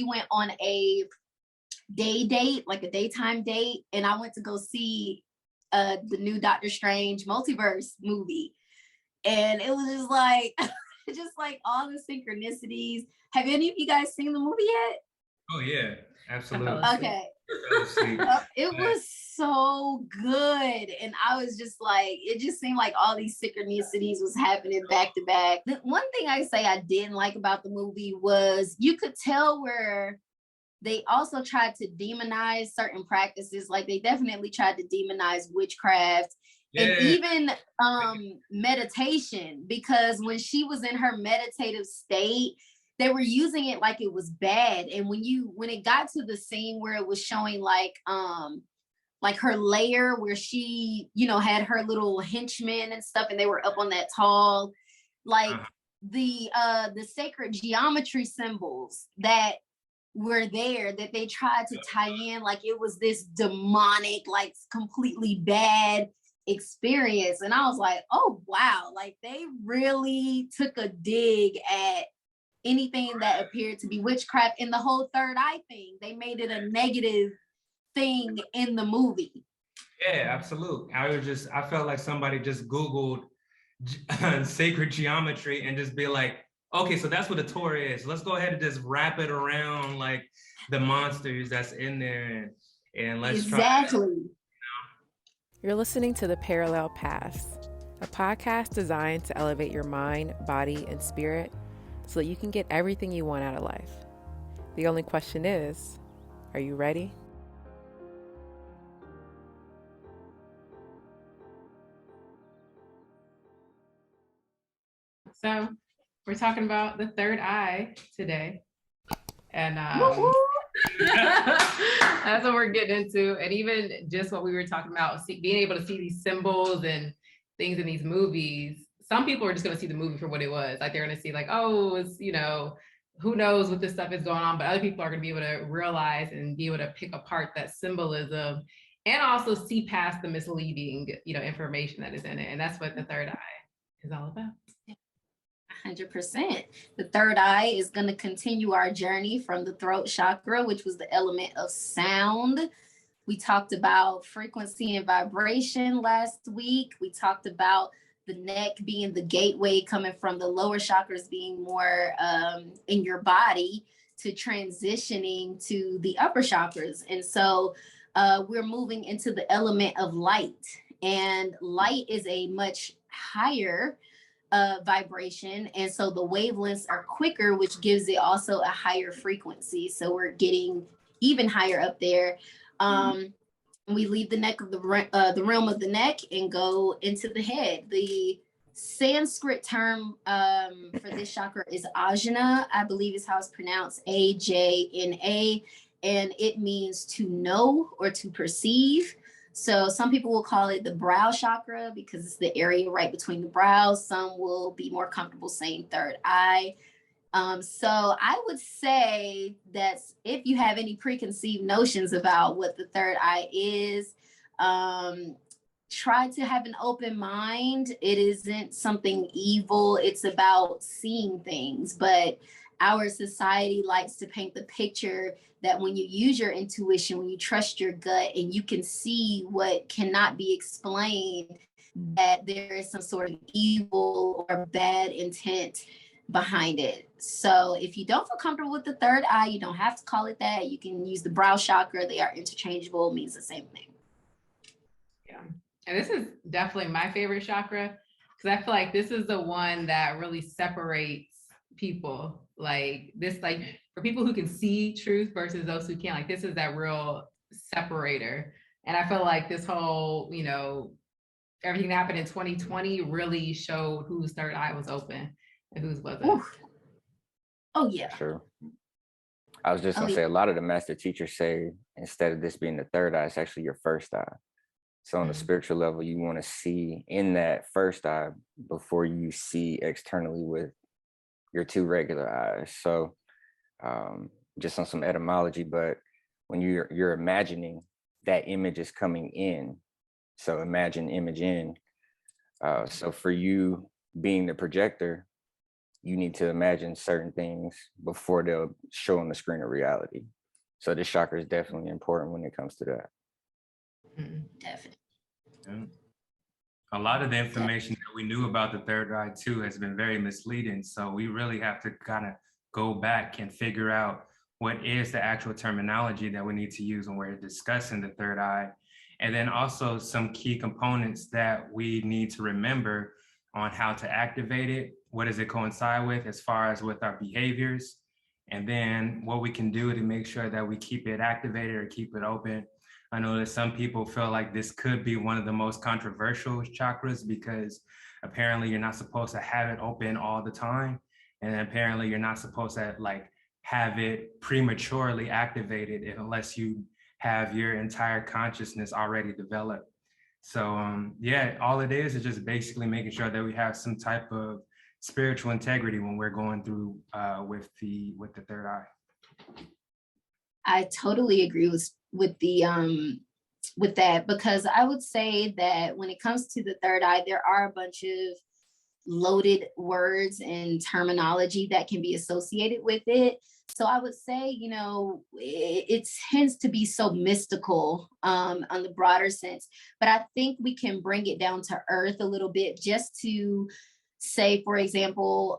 went on a date, like a daytime date, and I went to go see the new Doctor Strange multiverse movie. And it was just like, just like all the synchronicities. Have any of you guys seen the movie yet? Oh yeah, absolutely. Okay. It was so good. And I was just like, it just seemed like all these synchronicities was happening back to back. The one thing I say I didn't like about the movie was you could tell where they also tried to demonize certain practices. Like they definitely tried to demonize witchcraft and even meditation, because when she was in her meditative state, they were using it like it was bad. And when it got to the scene where it was showing like her lair where she, had her little henchmen and stuff, and they were up on that tall, like the sacred geometry symbols that were there that they tried to tie in like it was this demonic, like completely bad experience. And I was like, oh wow, like they really took a dig at anything that appeared to be witchcraft. In the whole third eye thing, they made it a negative thing in the movie. Yeah, absolutely. I felt like somebody just Googled sacred geometry and just be like, okay, so that's what a Torah is. Let's go ahead and just wrap it around like the monsters that's in there, and let's try. You're listening to The Parallel Paths, a podcast designed to elevate your mind, body, and spirit so that you can get everything you want out of life. The only question is, are you ready? So we're talking about the third eye today. And that's what we're getting into. And even just what we were talking about, being able to see these symbols and things in these movies. Some people are just going to see the movie for what it was. Like they're going to see like, oh, it's, who knows what this stuff is going on. But other people are going to be able to realize and be able to pick apart that symbolism and also see past the misleading, information that is in it. And that's what the third eye is all about. 100%. The third eye is going to continue our journey from the throat chakra, which was the element of sound. We talked about frequency and vibration last week. We talked about the neck being the gateway, coming from the lower chakras being more in your body to transitioning to the upper chakras. And so we're moving into the element of light. And light is a much higher vibration, and so the wavelengths are quicker, which gives it also a higher frequency. So we're getting even higher up there. We leave the neck of the realm of the neck and go into the head. The Sanskrit term for this chakra is ajna, I believe is how it's pronounced, Ajna, and it means to know or to perceive. So some people will call it the brow chakra because it's the area right between the brows. Some will be more comfortable saying third eye. So I would say that if you have any preconceived notions about what the third eye is, try to have an open mind. It isn't something evil. It's about seeing things. But our society likes to paint the picture that when you use your intuition, when you trust your gut and you can see what cannot be explained, that there is some sort of evil or bad intent behind it. So if you don't feel comfortable with the third eye, you don't have to call it that. You can use the brow chakra. They are interchangeable, means the same thing. Yeah. And this is definitely my favorite chakra because I feel like this is the one that really separates people. Like this, like for people who can see truth versus those who can't, like this is that real separator. And I feel like this whole, everything that happened in 2020 really showed whose third eye was open and whose wasn't. Oof. Oh yeah. Sure. I was just gonna say a lot of the master teachers say instead of this being the third eye, it's actually your first eye. So on the spiritual level, you want to see in that first eye before you see externally with your two regular eyes. So just on some etymology, but when you're imagining, that image is coming in. So imagine image in. So for you being the projector, you need to imagine certain things before they'll show on the screen of reality. So this chakra is definitely important when it comes to that. Definitely. Yeah. A lot of the information that we knew about the third eye too has been very misleading. So we really have to kind of go back and figure out what is the actual terminology that we need to use when we're discussing the third eye. And then also some key components that we need to remember on how to activate it. What does it coincide with as far as with our behaviors? And then what we can do to make sure that we keep it activated or keep it open. I know that some people feel like this could be one of the most controversial chakras because apparently you're not supposed to have it open all the time. And apparently you're not supposed to like have it prematurely activated unless you have your entire consciousness already developed. So yeah, all it is just basically making sure that we have some type of spiritual integrity when we're going through with the third eye. I totally agree with that, because I would say that when it comes to the third eye, there are a bunch of loaded words and terminology that can be associated with it. So I would say, you know, it tends to be so mystical on the broader sense, but I think we can bring it down to earth a little bit just to say, for example,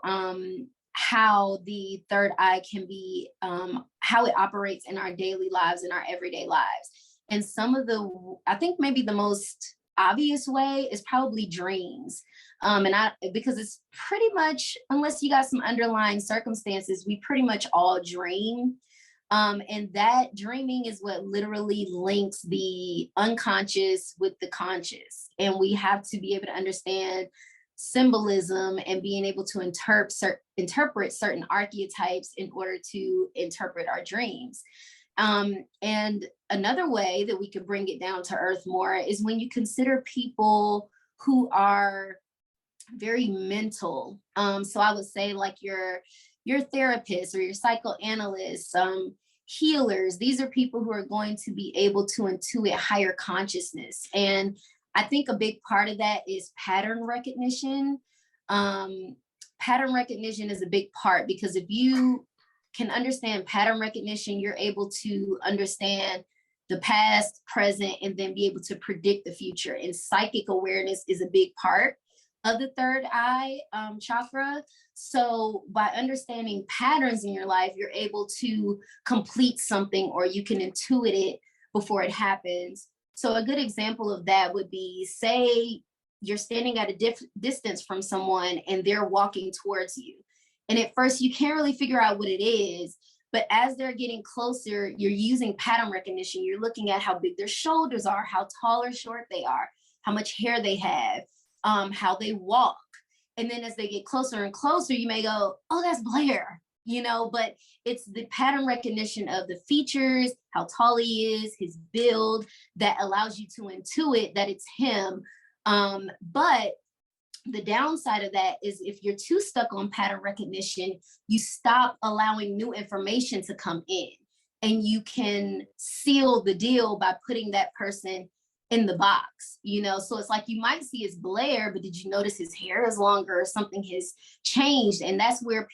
how the third eye can be, how it operates in our daily lives, in our everyday lives. And some of I think maybe the most obvious way is probably dreams. Because it's pretty much, unless you got some underlying circumstances, we pretty much all dream. And that dreaming is what literally links the unconscious with the conscious. And we have to be able to understand symbolism and being able to interpret certain archetypes in order to interpret our dreams. And another way that we could bring it down to earth more is when you consider people who are very mental. So I would say like your therapist or your psychoanalyst, healers. These are people who are going to be able to intuit higher consciousness. And I think a big part of that is pattern recognition. Pattern recognition is a big part, because if you can understand pattern recognition, you're able to understand the past, present, and then be able to predict the future. And psychic awareness is a big part of the third eye chakra. So by understanding patterns in your life, you're able to complete something, or you can intuit it before it happens. So a good example of that would be, say you're standing at a distance from someone and they're walking towards you. And at first you can't really figure out what it is, but as they're getting closer, you're using pattern recognition. You're looking at how big their shoulders are, how tall or short they are, how much hair they have, how they walk. And then as they get closer and closer, you may go, oh, that's Blair, you know, but it's the pattern recognition of the features, how tall he is, his build, that allows you to intuit that it's him. But the downside of that is if you're too stuck on pattern recognition, you stop allowing new information to come in, and you can seal the deal by putting that person in the box, you know? So it's like, you might see it's Blair, but did you notice his hair is longer or something has changed? And that's where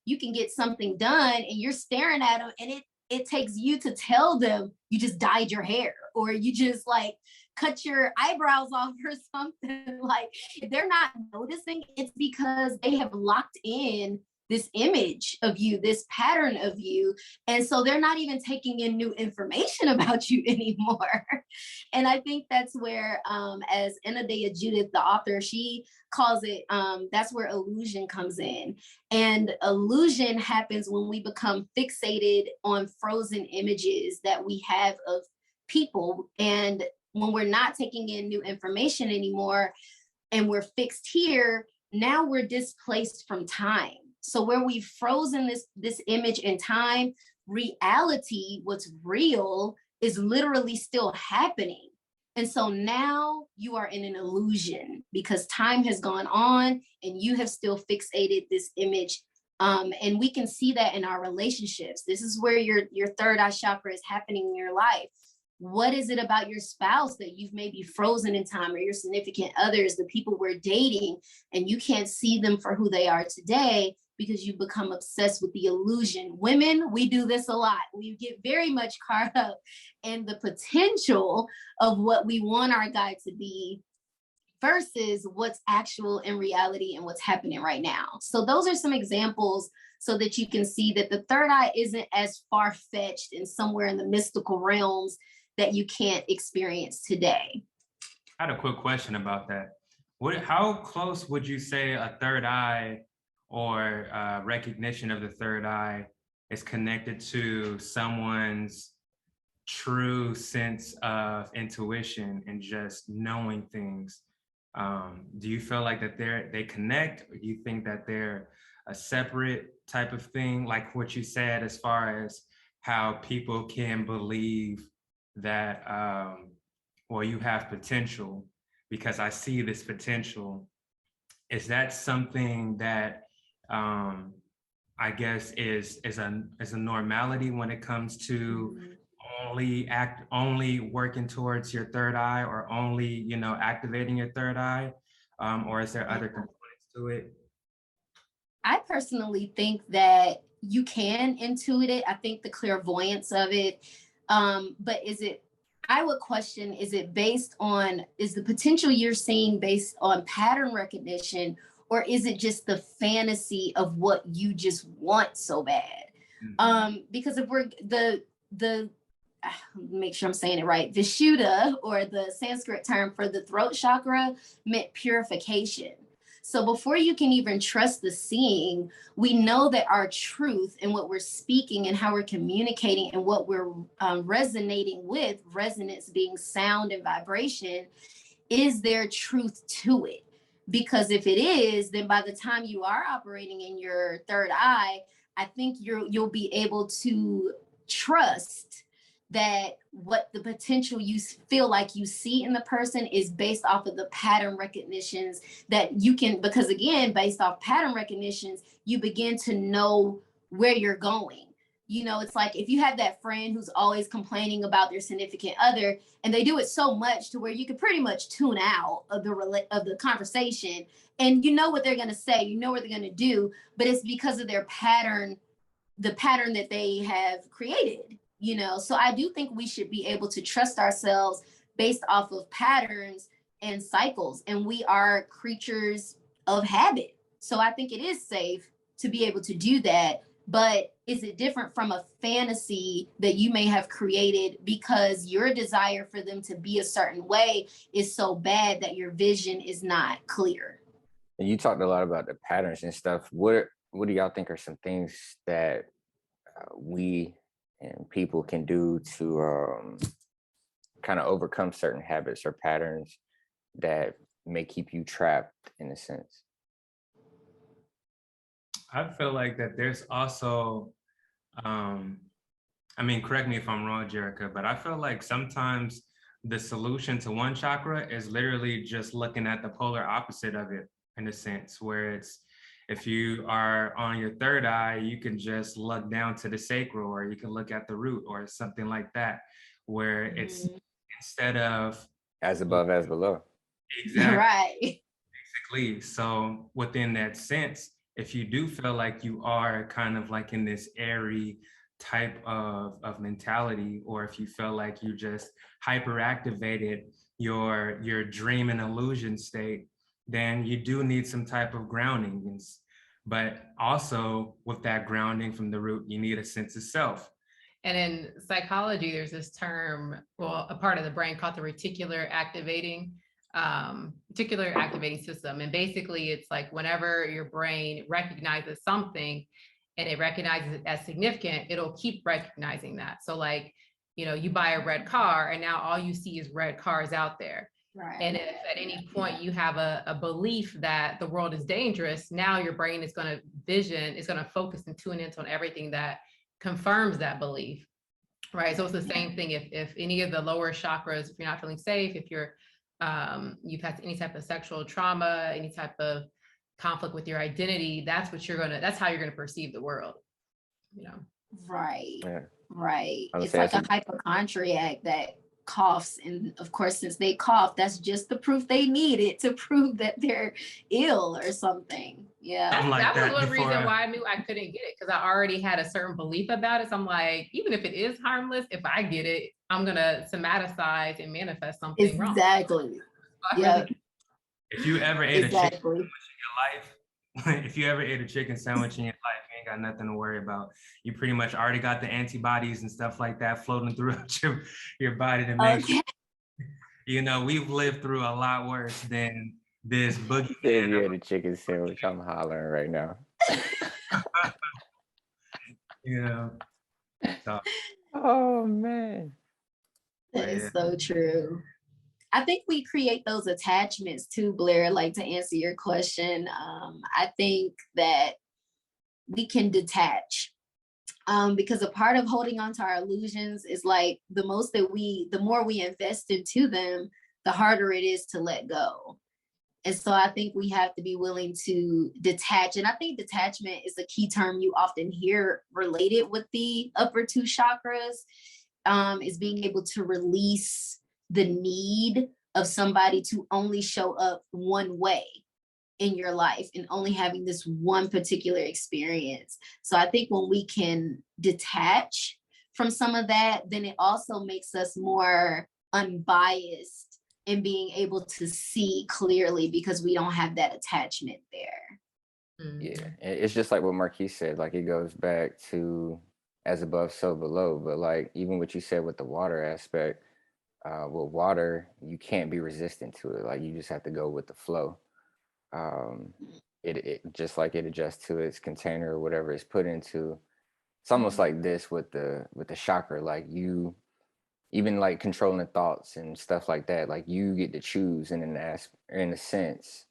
you can get something done and you're staring at them, and it takes you to tell them you just dyed your hair, or you just like cut your eyebrows off or something. Like, if they're not noticing, it's because they have locked in this image of you, this pattern of you. And so they're not even taking in new information about you anymore. And I think that's where, as Enadea Judith, the author, she calls it, that's where illusion comes in. And illusion happens when we become fixated on frozen images that we have of people. And when we're not taking in new information anymore, and we're fixed here, now we're displaced from time. So where we've frozen this image in time, reality, what's real, is literally still happening. And so now you are in an illusion because time has gone on and you have still fixated this image. And we can see that in our relationships. This is where your third eye chakra is happening in your life. What is it about your spouse that you've maybe frozen in time, or your significant others, the people we're dating, and you can't see them for who they are today because you become obsessed with the illusion? Women, we do this a lot. We get very much caught up in the potential of what we want our guy to be versus what's actual in reality and what's happening right now. So those are some examples so that you can see that the third eye isn't as far-fetched and somewhere in the mystical realms that you can't experience today. I had a quick question about that. How close would you say a third eye or recognition of the third eye is connected to someone's true sense of intuition and just knowing things? Do you feel like that they connect, or do you think that they're a separate type of thing? Like what you said, as far as how people can believe that, well, you have potential because I see this potential. Is that something that I guess is a normality when it comes to only working towards your third eye, or only, you know, activating your third eye, or is there other components to it? I personally think that you can intuit it. I think the clairvoyance of it, but I would question, is the potential you're seeing based on pattern recognition, or is it just the fantasy of what you just want so bad? Mm-hmm. Because if we're make sure I'm saying it right, Vishuddha, or the Sanskrit term for the throat chakra, meant purification. So before you can even trust the seeing, we know that our truth and what we're speaking and how we're communicating and what we're resonating with, resonance being sound and vibration, is there truth to it? Because if it is, then by the time you are operating in your third eye, I think you'll be able to trust that what the potential you feel like you see in the person is based off of the pattern recognitions that you can, because again, based off pattern recognitions, you begin to know where you're going. You know, it's like if you have that friend who's always complaining about their significant other, and they do it so much to where you can pretty much tune out of the conversation, and you know what they're going to say, you know what they're going to do, but it's because of their pattern, the pattern that they have created. You know, so I do think we should be able to trust ourselves based off of patterns and cycles. And we are creatures of habit. So I think it is safe to be able to do that. But is it different from a fantasy that you may have created because your desire for them to be a certain way is so bad that your vision is not clear? And you talked a lot about the patterns and stuff. What do y'all think are some things that we and people can do to kind of overcome certain habits or patterns that may keep you trapped in a sense? I feel like that there's also, I mean, correct me if I'm wrong, Jerica, but I feel like sometimes the solution to one chakra is literally just looking at the polar opposite of it, in a sense, where it's, if you are on your third eye, you can just look down to the sacral, or you can look at the root, or something like that, where it's instead of as above, as below. Exactly. Right. Basically. So within that sense, if you do feel like you are kind of like in this airy type of mentality, or if you feel like you just hyperactivated your dream and illusion state, then you do need some type of grounding. But also with that grounding from the root, you need a sense of self. And in psychology, there's this term, well, a part of the brain called the reticular activating system. And basically it's like whenever your brain recognizes something and it recognizes it as significant, it'll keep recognizing that. So like, you know, you buy a red car and now all you see is red cars out there. Right. And if at any point you have a belief that the world is dangerous, now your brain is going to focus and tune into everything that confirms that belief. Right. So it's the same thing if any of the lower chakras, if you're not feeling safe, if you're you've had any type of sexual trauma, any type of conflict with your identity, that's how you're gonna perceive the world. You know. Right. Yeah. Right. It's like a hypochondriac that coughs. And of course, since they cough, that's just the proof they needed to prove that they're ill or something. Yeah. Like that was one before, reason why I knew I couldn't get it, because I already had a certain belief about it. So I'm like, even if it is harmless, if I get it, I'm gonna somaticize and manifest something wrong. Exactly. Yeah. If you ever ate a chicken sandwich in your life, if you ever ate a chicken sandwich in your life, you ain't got nothing to worry about. You pretty much already got the antibodies and stuff like that floating throughout your body to make sure. You know, we've lived through a lot worse than this boogeyman. If you had a chicken sandwich, I'm hollering right now. You know. So, oh man. That is so true. I think we create those attachments too, Blair, like to answer your question. I think that we can detach because a part of holding on to our illusions is like the more we invest into them, the harder it is to let go. And so I think we have to be willing to detach. And I think detachment is a key term you often hear related with the upper two chakras, is being able to release the need of somebody to only show up one way in your life and only having this one particular experience. So I think when we can detach from some of that, then it also makes us more unbiased in being able to see clearly because we don't have that attachment there. Yeah, it's just like what Marquise said, like it goes back to as above, so below. But like even what you said with the water aspect, with water, you can't be resistant to it. Like you just have to go with the flow. It just like it adjusts to its container or whatever it's put into. It's almost like this with the chakra, like you even like controlling the thoughts and stuff like that, like you get to choose in a sense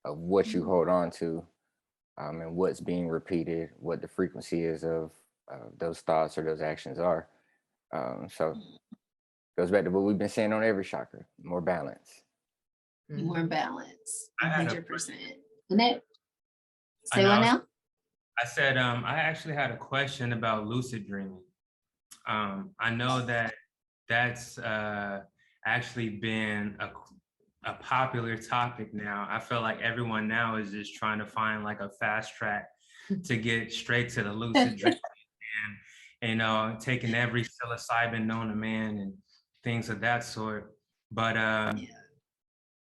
of what you hold on to, and what's being repeated, what the frequency is of those thoughts or those actions are. So it goes back to what we've been saying on every chakra: more balance. More balance, 100%. Say what now? I said I actually had a question about lucid dreaming. I know that that's actually been a popular topic now. I feel like everyone now is just trying to find like a fast track to get straight to the lucid dream and, you know, taking every psilocybin known to man and things of that sort. But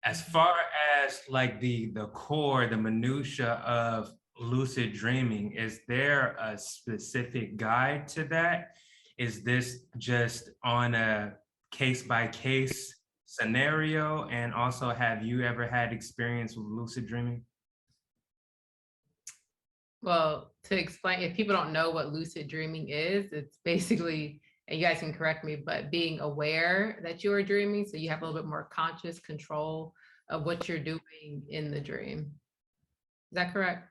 as far as like the core, the minutia of lucid dreaming, is there a specific guide to that? Is this just on a case-by-case scenario? And also, have you ever had experience with lucid dreaming? Well, to explain, if people don't know what lucid dreaming is, it's basically, and you guys can correct me, but being aware that you are dreaming, so you have a little bit more conscious control of what you're doing in the dream. Is that correct?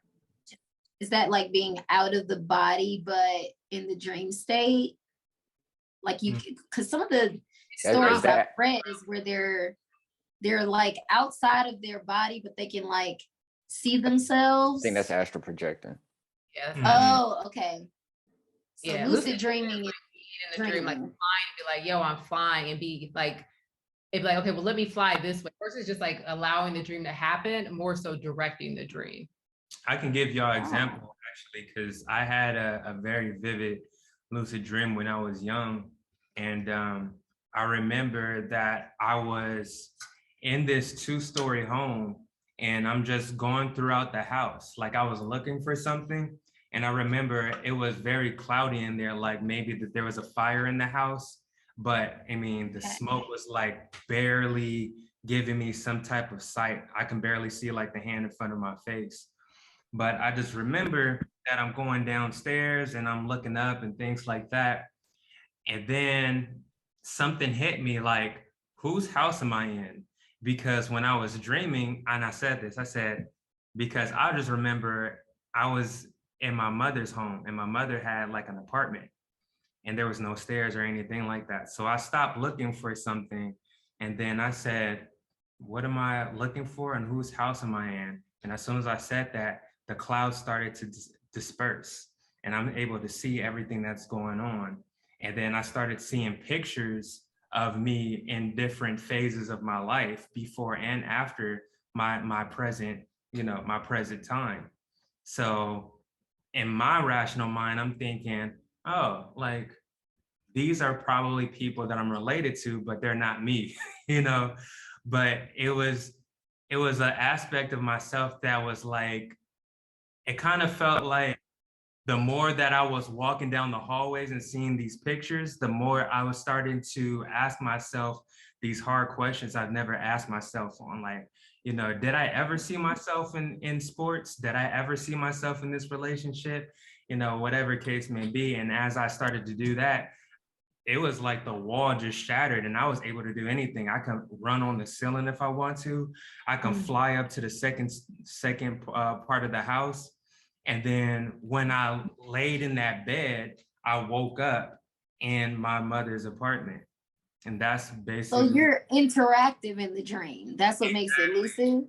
Is that like being out of the body, but in the dream state? Like you, because some of the stories I've read is where they're like outside of their body, but they can like see themselves. I think that's astral projecting. Yeah. Oh, okay. So yeah, lucid dreaming is in the dream, like flying, be like, yo, I'm flying, and be like, it'd be like, okay, well, let me fly this way. Versus just like allowing the dream to happen, more so directing the dream. I can give y'all an example actually, because I had a very vivid lucid dream when I was young. And I remember that I was in this 2-story home and I'm just going throughout the house. Like I was looking for something. And I remember it was very cloudy in there, like maybe that there was a fire in the house. But I mean, the smoke was like barely giving me some type of sight. I can barely see like the hand in front of my face. But I just remember that I'm going downstairs and I'm looking up and things like that. And then something hit me like, whose house am I in? Because when I was dreaming, and I said this, I said, because I just remember I was in my mother's home and my mother had like an apartment and there was no stairs or anything like that. So I stopped looking for something. And then I said, what am I looking for and whose house am I in? And as soon as I said that, the clouds started to disperse and I'm able to see everything that's going on. And then I started seeing pictures of me in different phases of my life before and after my present, my present time. So in my rational mind, I'm thinking, oh, like these are probably people that I'm related to, but they're not me, But it was an aspect of myself that was like, it kind of felt like the more that I was walking down the hallways and seeing these pictures, the more I was starting to ask myself these hard questions I've never asked myself on, like, did I ever see myself in sports? Did I ever see myself in this relationship? Whatever case may be. And as I started to do that, it was like the wall just shattered and I was able to do anything. I can run on the ceiling if I want to. I can fly up to the second part of the house. And then when I laid in that bed, I woke up in my mother's apartment. And that's basically. So you're interactive in the dream. That's what makes it lucid.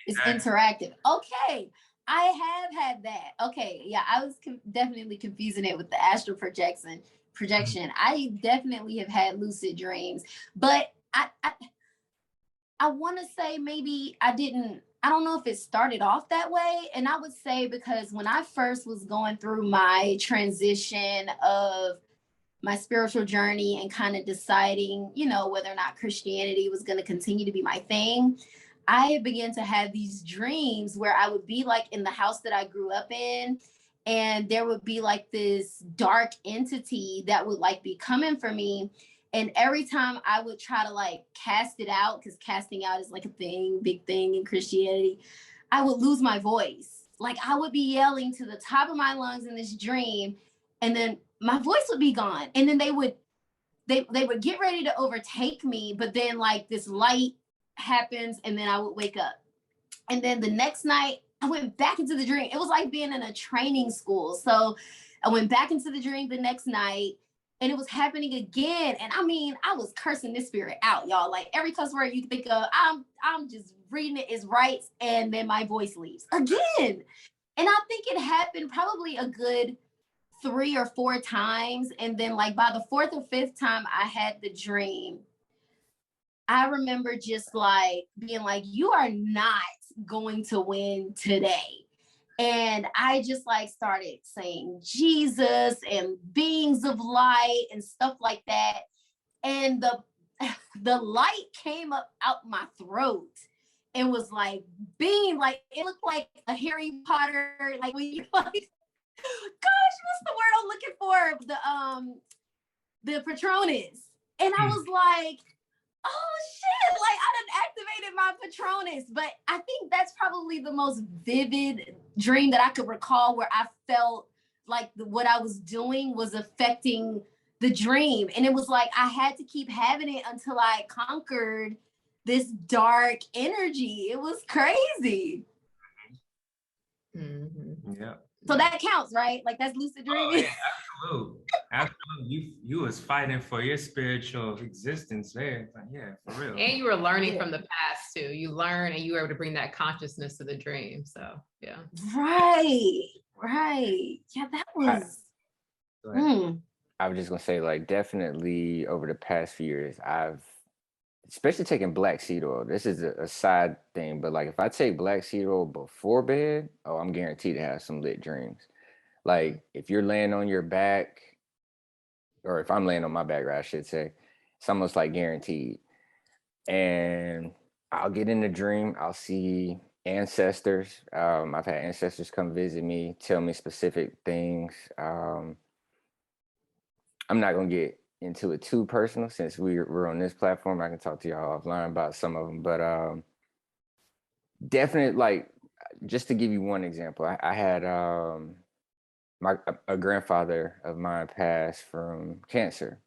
It's interactive. Okay. I have had that. Okay. Yeah. I was definitely confusing it with the astral projection. I definitely have had lucid dreams, but I want to say maybe I don't know if it started off that way. And I would say because when I first was going through my transition of my spiritual journey and kind of deciding, whether or not Christianity was going to continue to be my thing, I began to have these dreams where I would be like in the house that I grew up in, and there would be like this dark entity that would like be coming for me. And every time I would try to like cast it out, because casting out is like a big thing in Christianity, I would lose my voice. Like I would be yelling to the top of my lungs in this dream, and then my voice would be gone. And then they would get ready to overtake me, but then like this light happens and then I would wake up. And then the next night I went back into the dream. It was like being in a training school. So I went back into the dream the next night and it was happening again. And I mean, I was cursing this spirit out, y'all. Like every cuss word you can think of, I'm just reading it as right. And then my voice leaves again. And I think it happened probably a good 3 or 4 times. And then like by the 4th or 5th time I had the dream, I remember just like being like, you are not going to win today. And I just like started saying Jesus and beings of light and stuff like that. And the light came up out my throat and was like being like, it looked like a Harry Potter, like when you like, gosh, what's the word I'm looking for? The Patronus. And I was like, oh shit, like I done activated my Patronus. But I think that's probably the most vivid dream that I could recall where I felt like what I was doing was affecting the dream. And it was like I had to keep having it until I conquered this dark energy. It was crazy. Mm-hmm. Yeah. So that counts, right? Like that's lucid dreaming. Oh, yeah, absolutely. You was fighting for your spiritual existence there. Like, yeah, for real. And you were learning from the past too. You learn and you were able to bring that consciousness to the dream. So yeah. Right. Yeah, that was. I was just gonna say, like, definitely over the past few years, I've especially taking black seed oil. This is a side thing, but like if I take black seed oil before bed, oh, I'm guaranteed to have some lit dreams. Like if you're laying on your back, or if I'm laying on my back, right, I should say, it's almost like guaranteed. And I'll get in a dream, I'll see ancestors. I've had ancestors come visit me, tell me specific things. I'm not gonna get into it too personal since we're on this platform. I can talk to y'all offline about some of them, but definitely, like, just to give you one example, I had a grandfather of mine passed from cancer,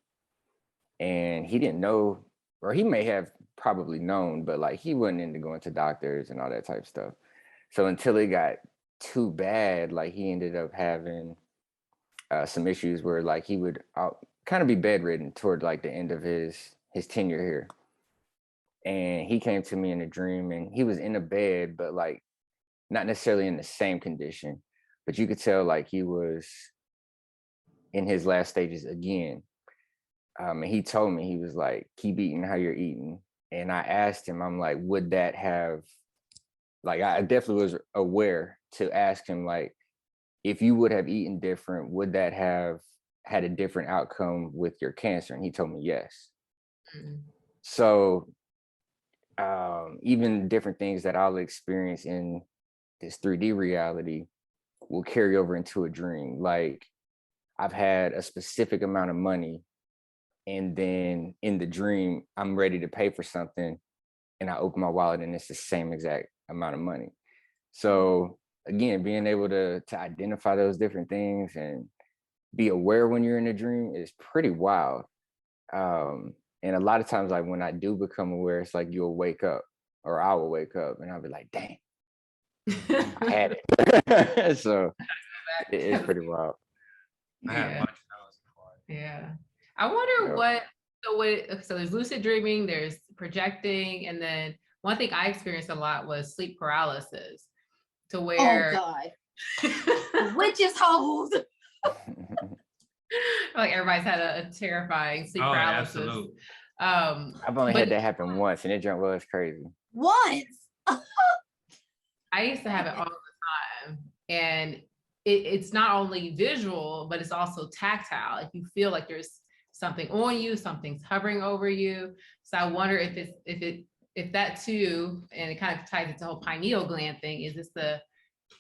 and he didn't know, or he may have probably known, but like he wasn't into going to doctors and all that type of stuff. So until it got too bad, like he ended up having some issues where like he would kind of be bedridden toward like the end of his tenure here. And he came to me in a dream and he was in a bed, but like not necessarily in the same condition, but you could tell like he was in his last stages again. And he told me, he was like, keep eating how you're eating. And I asked him, I'm like, would that have, like, I definitely was aware to ask him, like, if you would have eaten different, would that have had a different outcome with your cancer? And he told me yes. Mm-hmm. So even different things that I'll experience in this 3D reality will carry over into a dream. Like, I've had a specific amount of money, and then in the dream, I'm ready to pay for something, and I open my wallet and it's the same exact amount of money. So again, being able to identify those different things and be aware when you're in a dream is pretty wild. And a lot of times, like, when I do become aware, it's like you'll wake up, or I will wake up and I'll be like, dang, I had it. So it's pretty wild. I had much knowledge before. Yeah. I wonder so there's lucid dreaming, there's projecting, and then one thing I experienced a lot was sleep paralysis, to where witches holes. Like everybody's had a terrifying sleep paralysis. Absolutely. I've only had that happen once, and it was crazy. Once. I used to have it all the time, and it's not only visual, but it's also tactile. Like, you feel like there's something on you, something's hovering over you. So I wonder if that too, and it kind of ties into the whole pineal gland thing. Is this the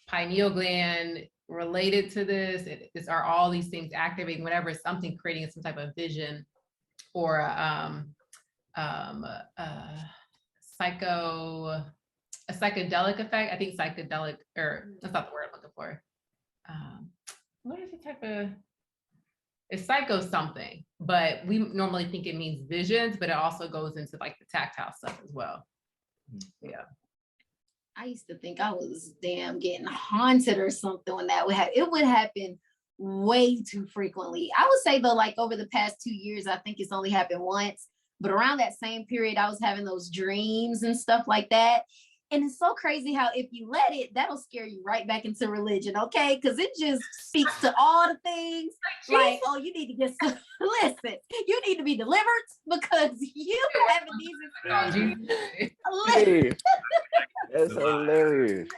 pineal gland related to this? Are all these things activating whenever something creating some type of vision or a psychedelic effect? I think psychedelic, or that's not the word I'm looking for. What is the type of, it's psycho something, but we normally think it means visions, but it also goes into like the tactile stuff as well. Yeah. I used to think I was getting haunted or something when that would happen. It would happen way too frequently. I would say though, like over the past 2 years, I think it's only happened once, but around that same period, I was having those dreams and stuff like that. And it's so crazy how if you let it, that'll scare you right back into religion, okay? Because it just speaks to all the things like, oh, you need to just listen. You need to be delivered because you having these experiences. That's hilarious.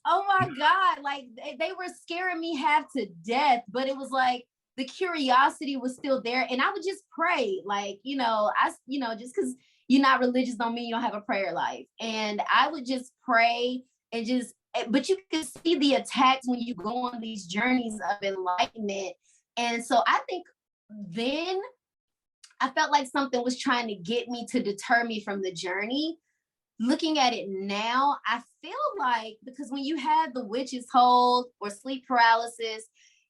Oh my God, like they were scaring me half to death, but it was like the curiosity was still there. And I would just pray, like, just because you're not religious don't mean you don't have a prayer life. And I would just pray and but you can see the attacks when you go on these journeys of enlightenment. And so I think then I felt like something was trying to get me to deter me from the journey. Looking at it now, I feel like, because when you have the witch's hold or sleep paralysis,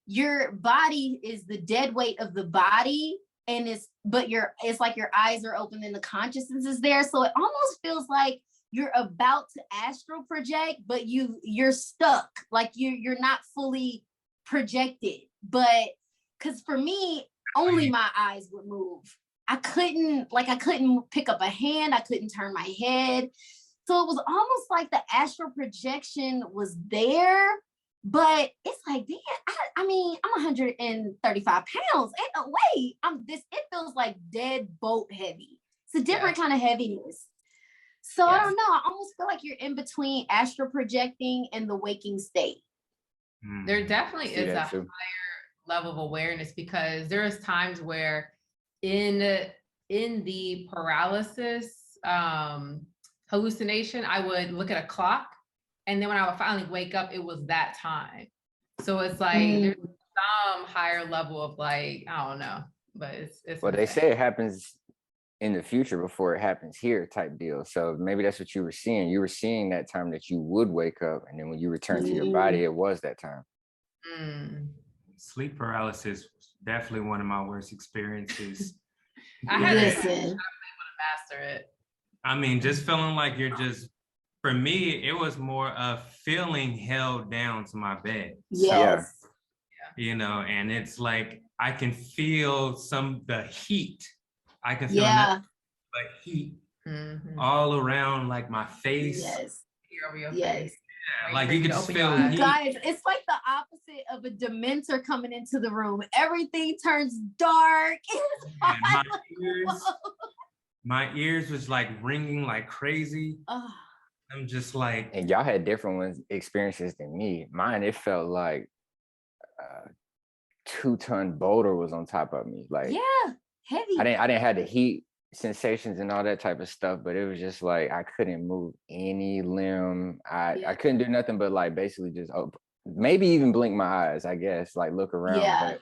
your body is the dead weight of the body. And it's like your eyes are open and the consciousness is there. So it almost feels like you're about to astral project, but you're stuck. Like you're not fully projected. But because for me, only my eyes would move. I couldn't pick up a hand. I couldn't turn my head. So it was almost like the astral projection was there. But it's like, damn, I'm 135 pounds. Ain't no way. It feels like dead boat heavy. It's a different kind of heaviness. So I don't know. I almost feel like you're in between astral projecting and the waking state. There definitely is a higher level of awareness, because there is times where in the paralysis hallucination, I would look at a clock. And then when I would finally wake up, it was that time. So it's like there's some higher level of like, I don't know, but it's well, they say it happens in the future before it happens here type deal. So maybe that's what you were seeing. You were seeing that time that you would wake up, and then when you return to your body, it was that time. Sleep paralysis was definitely one of my worst experiences. I had to master it. I mean, just feeling like you're just, for me, it was more of feeling held down to my bed. Yes. And it's like, I can feel the heat. I can feel the heat all around, like my face. Here over your face. like you could just feel heat. Guys, it's like the opposite of a dementor coming into the room. Everything turns dark. Man, my ears was like ringing like crazy. I'm just like, and y'all had different experiences than me. Mine, it felt like a 2-ton boulder was on top of me. Like, yeah, heavy. I didn't have the heat sensations and all that type of stuff, but it was just like I couldn't move any limb. I couldn't do nothing but like basically just maybe even blink my eyes, I guess, like look around, but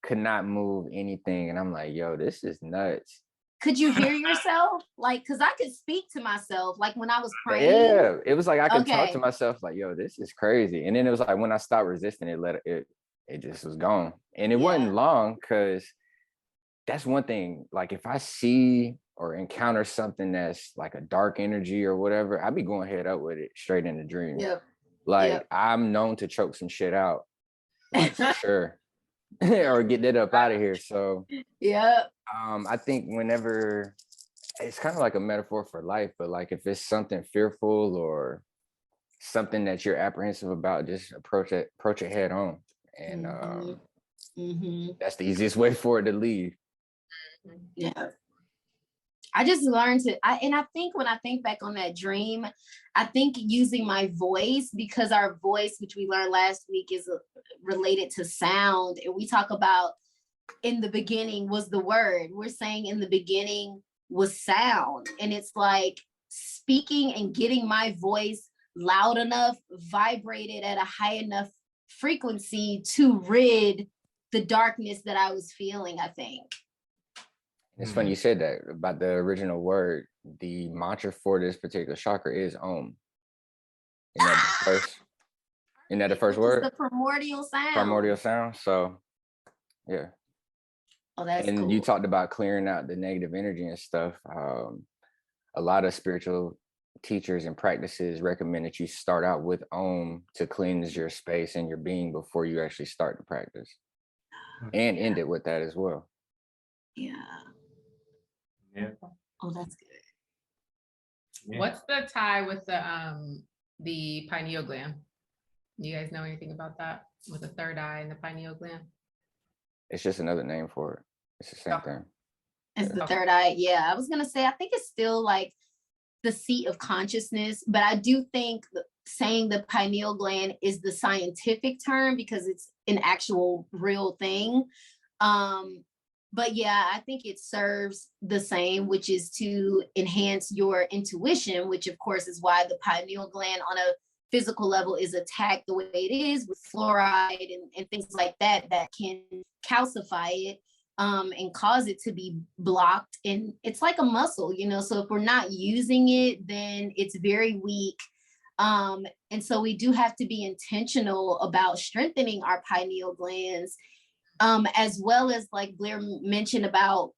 could not move anything. And I'm like, yo, this is nuts. Could you hear yourself? Like, because I could speak to myself, like when I was praying. Yeah, it was like I could talk to myself, like, yo, this is crazy. And then it was like when I stopped resisting it, it just was gone. And it wasn't long, because that's one thing. Like if I see or encounter something that's like a dark energy or whatever, I'd be going head up with it straight in the dream. I'm known to choke some shit out, like, for sure. Or get that up out of here. So I think whenever, it's kind of like a metaphor for life, but like if it's something fearful or something that you're apprehensive about, just approach it head on. And that's the easiest way for it to leave. I just learned and I think when I think back on that dream, I think using my voice, because our voice, which we learned last week, is related to sound. And we talk about in the beginning was the word. We're saying in the beginning was sound. And it's like speaking and getting my voice loud enough, vibrated at a high enough frequency to rid the darkness that I was feeling, I think. It's funny you said that about the original word. The mantra for this particular chakra is Om. Isn't that the first word? The primordial sound. Primordial sound. So, yeah. Oh, that's and cool. You talked about clearing out the negative energy and stuff. A lot of spiritual teachers and practices recommend that you start out with Om to cleanse your space and your being before you actually start the practice, and end it with that as well. Yeah. Oh, that's good. What's the tie with the pineal gland? Do you guys know anything about that with the third eye and the pineal gland? It's just another name for it. It's the same thing. It's the third eye. Yeah, I was gonna say, I think it's still like the seat of consciousness, but I do think saying the pineal gland is the scientific term because it's an actual real thing. But yeah, I think it serves the same, which is to enhance your intuition, which of course is why the pineal gland on a physical level is attacked the way it is with fluoride and things like that can calcify it and cause it to be blocked. And it's like a muscle, so if we're not using it, then it's very weak. And so we do have to be intentional about strengthening our pineal glands. As well as like Blair mentioned about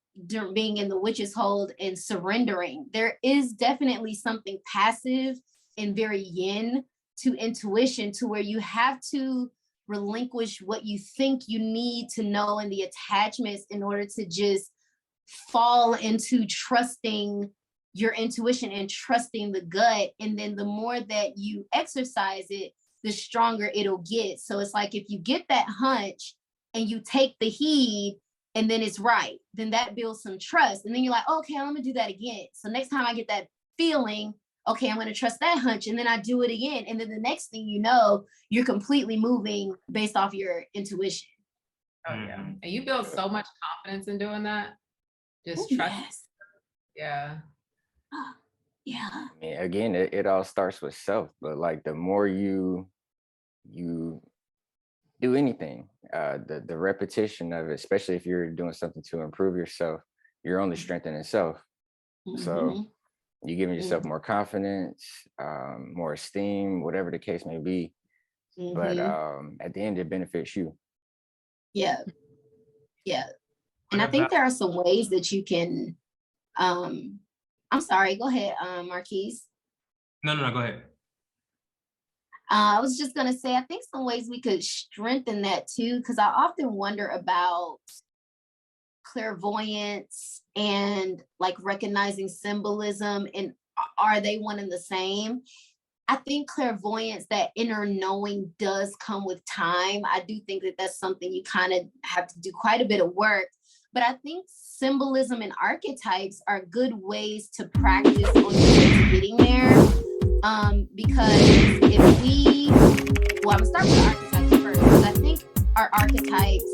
being in the witch's hold and surrendering. There is definitely something passive and very yin to intuition, to where you have to relinquish what you think you need to know and the attachments in order to just fall into trusting your intuition and trusting the gut. And then the more that you exercise it, the stronger it'll get. So it's like if you get that hunch and you take the heed and then it's right, then that builds some trust. And then you're like, okay, I'm gonna do that again. So next time I get that feeling, okay, I'm gonna trust that hunch, and then I do it again. And then the next thing you know, you're completely moving based off your intuition. Oh yeah. And you build so much confidence in doing that. Just trust. Yes. Yeah. Yeah. I mean, again, it all starts with self, but like the more you do anything, the repetition of it, especially if you're doing something to improve yourself, you're only strengthening self. So you're giving yourself more confidence, more esteem, whatever the case may be. But at the end, it benefits you. Yeah. And I think there are some ways that you can, I'm sorry, go ahead, Marquise. No, go ahead. I was just going to say, I think some ways we could strengthen that too, because I often wonder about clairvoyance and like recognizing symbolism, and are they one and the same? I think clairvoyance, that inner knowing, does come with time. I do think that that's something you kind of have to do quite a bit of work. But I think symbolism and archetypes are good ways to practice on getting there. Because if we, well, I'm gonna start with archetypes first, because I think our archetypes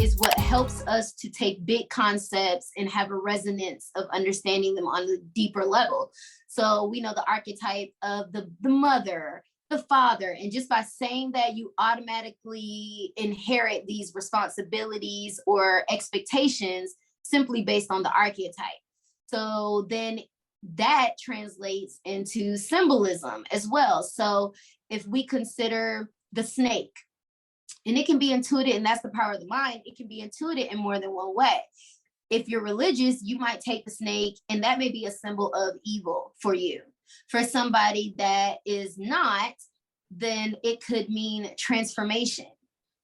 is what helps us to take big concepts and have a resonance of understanding them on a deeper level. So we know the archetype of the mother, the father, and just by saying that, you automatically inherit these responsibilities or expectations simply based on the archetype. So then that translates into symbolism as well. So if we consider the snake, and it can be intuited, and that's the power of the mind, it can be intuited in more than one way. If you're religious, you might take the snake, and that may be a symbol of evil for you. For somebody that is not, then it could mean transformation.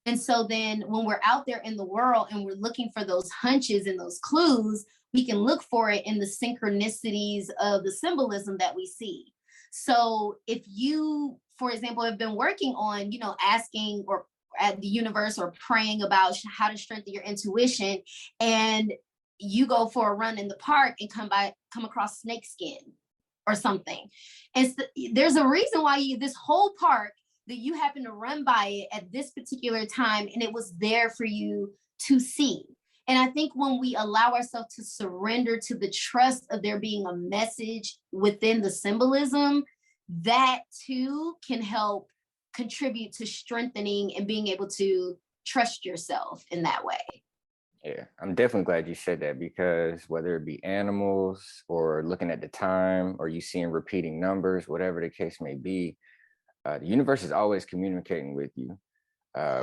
And so then when we're out there in the world and we're looking for those hunches and those clues, we can look for it in the synchronicities of the symbolism that we see. So if you, for example, have been working on, asking or at the universe or praying about how to strengthen your intuition, and you go for a run in the park and come across snake skin or something, and there's a reason why this whole park that you happen to run by it at this particular time, and it was there for you to see. And I think when we allow ourselves to surrender to the trust of there being a message within the symbolism, that too can help contribute to strengthening and being able to trust yourself in that way. Yeah, I'm definitely glad you said that, because whether it be animals or looking at the time or you seeing repeating numbers, whatever the case may be, the universe is always communicating with you,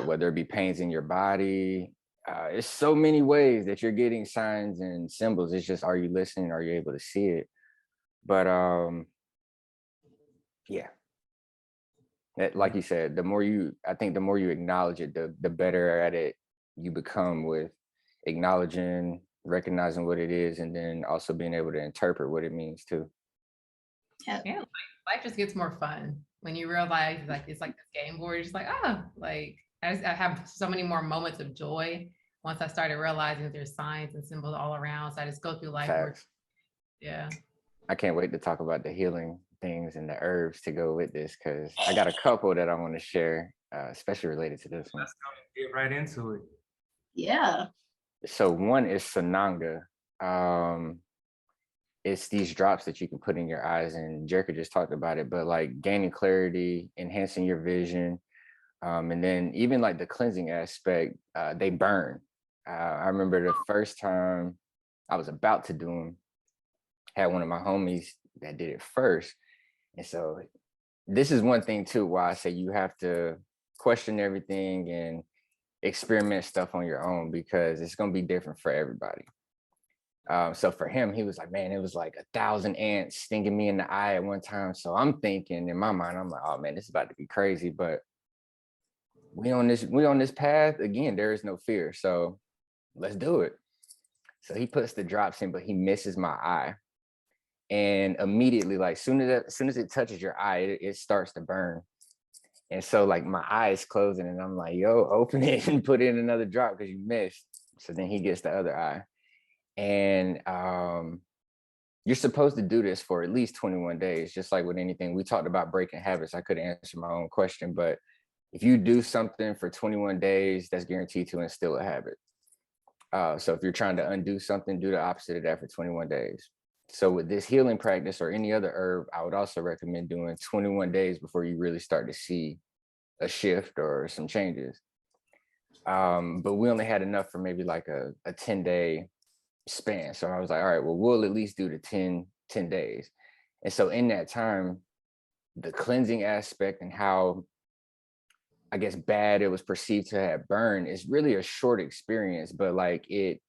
whether it be pains in your body. There's so many ways that you're getting signs and symbols. It's just, are you listening? Are you able to see it? But yeah. Like you said, the more you acknowledge it, the better at it you become with acknowledging, recognizing what it is, and then also being able to interpret what it means too. Yeah, life just gets more fun when you realize it's like this game board. You're just like, I have so many more moments of joy once I started realizing that there's signs and symbols all around. So I just go through life. Yeah. I can't wait to talk about the healing things and the herbs to go with this, because I got a couple that I want to share, especially related to this one. Let's get right into it. Yeah. So one is Sananga. It's these drops that you can put in your eyes, and Jerica just talked about it, but like gaining clarity, enhancing your vision, and then even like the cleansing aspect, they burn. I remember the first time I was about to do them, had one of my homies that did it first. And so this is one thing too, why I say you have to question everything and experiment stuff on your own, because it's going to be different for everybody. So for him, he was like, man, it was like 1,000 ants stinging me in the eye at one time. So I'm thinking in my mind, I'm like, oh man, this is about to be crazy. But we on this path. Again, there is no fear. So let's do it. So he puts the drops in, but he misses my eye. And immediately, like soon as it touches your eye, it starts to burn. And so like my eye is closing, and I'm like, yo, open it and put in another drop because you missed. So then he gets the other eye. And you're supposed to do this for at least 21 days, just like with anything. We talked about breaking habits. I could answer my own question, but if you do something for 21 days, that's guaranteed to instill a habit. So if you're trying to undo something, do the opposite of that for 21 days. So with this healing practice or any other herb, I would also recommend doing 21 days before you really start to see a shift or some changes. But we only had enough for maybe like a 10-day span. So I was like, all right, well, we'll at least do the 10 days. And so in that time, the cleansing aspect and how, I guess, bad it was perceived to have burned is really a short experience, but like it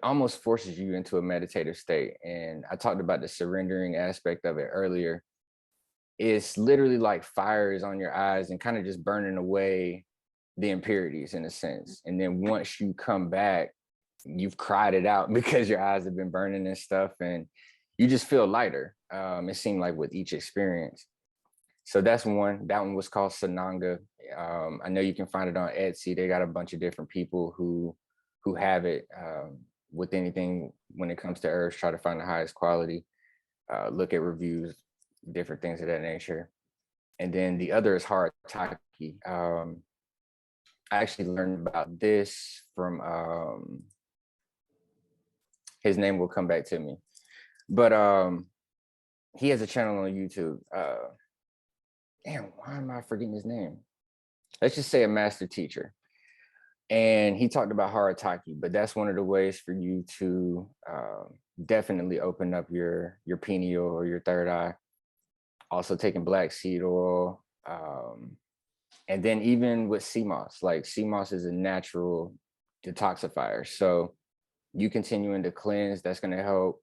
almost forces you into a meditative state. And I talked about the surrendering aspect of it earlier. It's literally like fire is on your eyes and kind of just burning away the impurities in a sense. And then once you come back, you've cried it out because your eyes have been burning and stuff, and you just feel lighter. It seemed like with each experience. So that's one. That one was called Sananga. I know you can find it on Etsy. They got a bunch of different people who have it. With anything when it comes to herbs, try to find the highest quality. Look at reviews, different things of that nature. And then the other is Harataki. I actually learned about this from his name will come back to me, but he has a channel on YouTube. Damn, why am I forgetting his name? Let's just say a master teacher. And he talked about Harataki, but that's one of the ways for you to definitely open up your pineal or your third eye. Also taking black seed oil. And then even with sea moss, like sea moss is a natural detoxifier. So you continuing to cleanse, that's going to help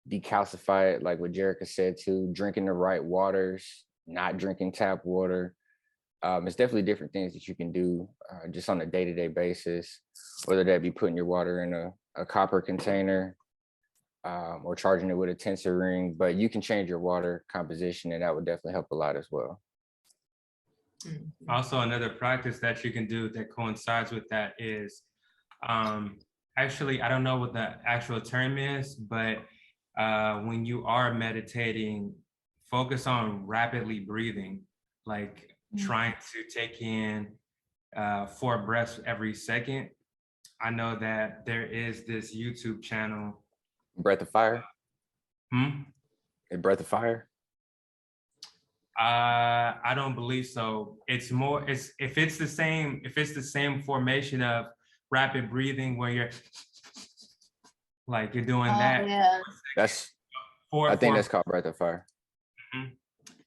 decalcify it, like what Jerica said too, drinking the right waters, not drinking tap water. It's definitely different things that you can do just on a day-to-day basis, whether that be putting your water in a copper container or charging it with a tensor ring, but you can change your water composition and that would definitely help a lot as well. Also, another practice that you can do that coincides with that is, actually, I don't know what the actual term is, but when you are meditating, focus on rapidly breathing, like trying to take in 4 breaths every second. I know that there is this YouTube channel. Breath of Fire? A Breath of Fire? I don't believe so. It's more, if it's the same formation of rapid breathing where you're like you're doing that. Yeah. That's I think that's called Breath of Fire.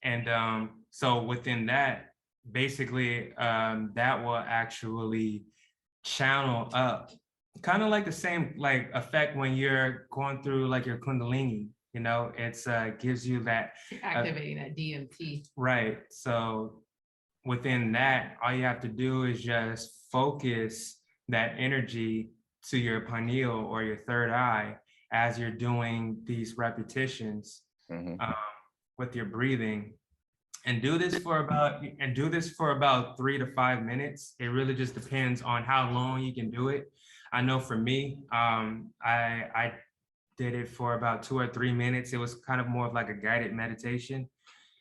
And so within that, basically, that will actually channel up, kind of like the same like effect when you're going through like your Kundalini. You know, it's gives you that activating that DMT. Right. So within that, all you have to do is just focus that energy to your pineal or your third eye as you're doing these repetitions with your breathing, and do this for about 3 to 5 minutes. It really just depends on how long you can do it. I know for me, I did it for about 2 or 3 minutes. It was kind of more of like a guided meditation.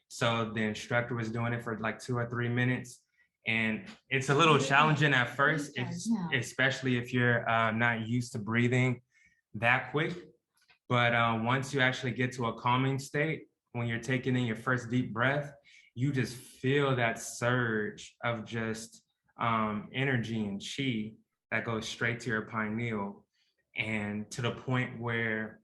So the instructor was doing it for like 2 or 3 minutes. And it's a little challenging at first, especially if you're not used to breathing that quick. But once you actually get to a calming state, when you're taking in your first deep breath, you just feel that surge of just energy and chi that goes straight to your pineal. And to the point where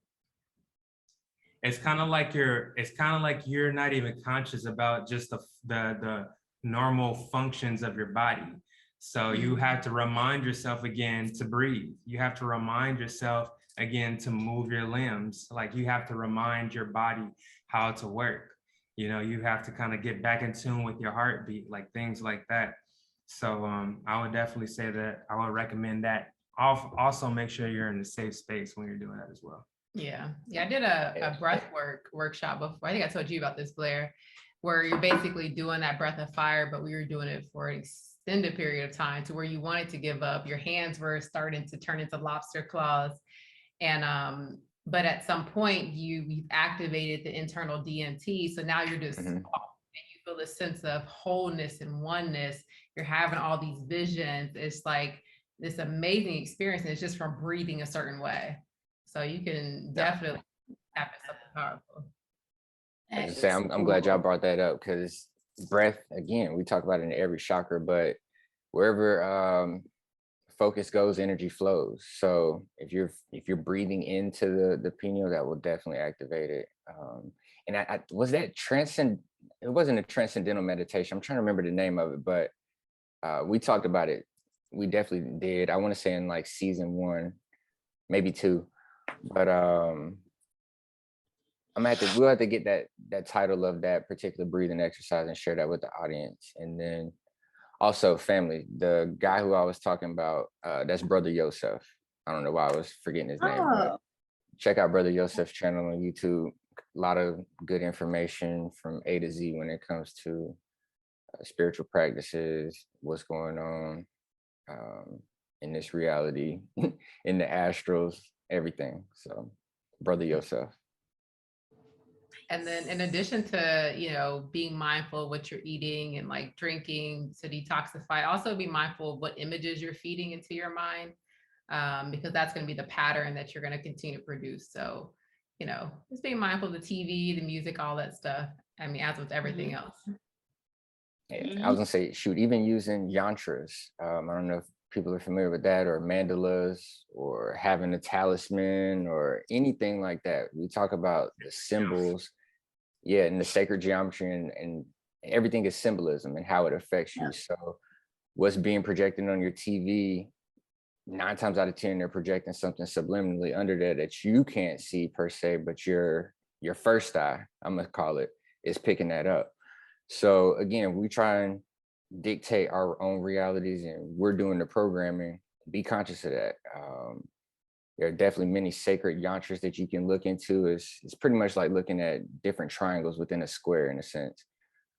it's kind of like you're not even conscious about just the normal functions of your body. So you have to remind yourself again to breathe. You have to remind yourself again to move your limbs. Like you have to remind your body how to work. You know, you have to kind of get back in tune with your heartbeat, like things like that. So I would definitely say that I would recommend that. Also make sure you're in a safe space when you're doing that as well. Yeah. I did a breathwork workshop before. I think I told you about this, Blair, where you're basically doing that breath of fire, but we were doing it for an extended period of time to where you wanted to give up. Your hands were starting to turn into lobster claws. And but at some point you've activated the internal DMT. So now you're just and you feel this sense of wholeness and oneness. You're having all these visions. It's like this amazing experience, and it's just from breathing a certain way. So you can definitely happen something powerful. I just say, I'm glad y'all brought that up, because breath, again, we talk about it in every chakra, but wherever focus goes, energy flows. So if you're breathing into the pineal, that will definitely activate it. And I was that it wasn't a transcendental meditation. I'm trying to remember the name of it, but we talked about it. We definitely did. I want to say in like season 1, maybe 2, but we'll have to get that title of that particular breathing exercise and share that with the audience. And then also family, the guy who I was talking about, that's Brother Yosef. I don't know why I was forgetting his name, but check out Brother Yosef's channel on YouTube. lot of good information from A to Z when it comes to spiritual practices, what's going on in this reality, in the astrals, everything. So, brother yourself. And then in addition to, you know, being mindful of what you're eating and like drinking to detoxify, also be mindful of what images you're feeding into your mind, because that's going to be the pattern that you're going to continue to produce. So, you know, just being mindful of the TV, the music, all that stuff. I mean, as with everything else. I was gonna say, shoot, even using yantras. I don't know if people are familiar with that, or mandalas, or having a talisman, or anything like that. We talk about the symbols, and the sacred geometry, and everything is symbolism and how it affects you. So what's being projected on your TV, 9 times out of 10, they're projecting something subliminally under there that you can't see per se, but your first eye, I'm gonna call it, is picking that up. So again, we try and dictate our own realities, and we're doing the programming. Be conscious of that. There are definitely many sacred yantras that you can look into. It's pretty much like looking at different triangles within a square in a sense.